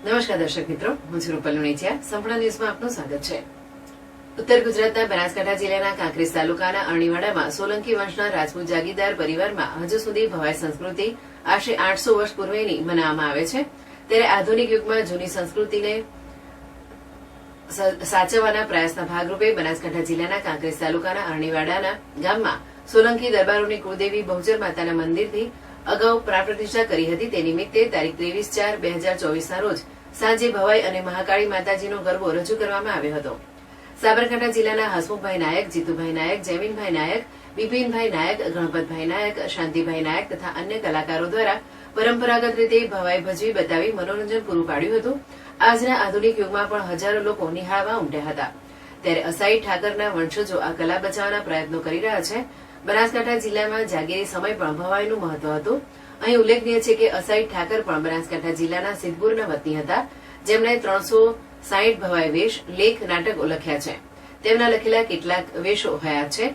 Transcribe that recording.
નમસ્કાર દર્શક મિત્રો, હું છું રૂપલ લુણીચિયા. સંપૂર્ણ ન્યૂઝમાં આપનું સ્વાગત છે. ઉત્તર ગુજરાતના બનાસકાંઠા જિલ્લાના કાંકરેજ તાલુકાના અરણીવાડામાં સોલંકી વંશના રાજપૂત જાગીરદાર પરિવારમાં હજુ સુધી ભવાઈ સંસ્કૃતિ આશરે 800 વર્ષ પૂર્વેની મનાવવામાં આવે છે. ત્યારે આધુનિક યુગમાં જૂની સંસ્કૃતિને સાચવવાના પ્રયાસના ભાગરૂપે બનાસકાંઠા જિલ્લાના કાંકરેજ તાલુકાના અરણીવાડાના ગામમાં સોલંકી દરબારોની કુળદેવી બહુચર માતાના મંદિરથી અગાઉ પ્રાણ પ્રતિષ્ઠા કરી હતી. તે નિમિત્તે તારીખ 23/4/2024ના રોજ સાંજે ભવાઈ અને મહાકાળી માતાજીનો ગરબો રજૂ કરવામાં આવ્યો હતો. સાબરકાંઠા જિલ્લાના હસમુખભાઈ નાયક, જીતુભાઈ નાયક, જયમીનભાઈ નાયક, બિપિનભાઈ નાયક, ગણપતભાઈ નાયક, શાંતિભાઈ નાયક તથા અન્ય કલાકારો દ્વારા પરંપરાગત રીતે ભવાઈ ભજવી બતાવી મનોરંજન પૂરું પાડ્યું હતું. આજના આધુનિક યુગમાં પણ હજારો લોકો નિહાળવા ઉમટ્યા હતા. ત્યારે અસાઈ ઠાકરના વંશજો આ કલા બચાવવાના પ્રયત્નો કરી રહ્યા છે. બનાસકાંઠા જિલ્લામાં જાગીરી સમય પણ ભવાઈનું મહત્વ હતું. અહીં ઉલ્લેખનીય છે કે અસાઈ ઠાકર પણ બનાસકાંઠા જિલ્લાના સિદ્ધપુરના વતની હતા, જેમણે 360 ભવાઈ વેશ, લેખ, નાટકો લખ્યા છે. તેમના લખેલા કેટલાક વેશો હયાત છે.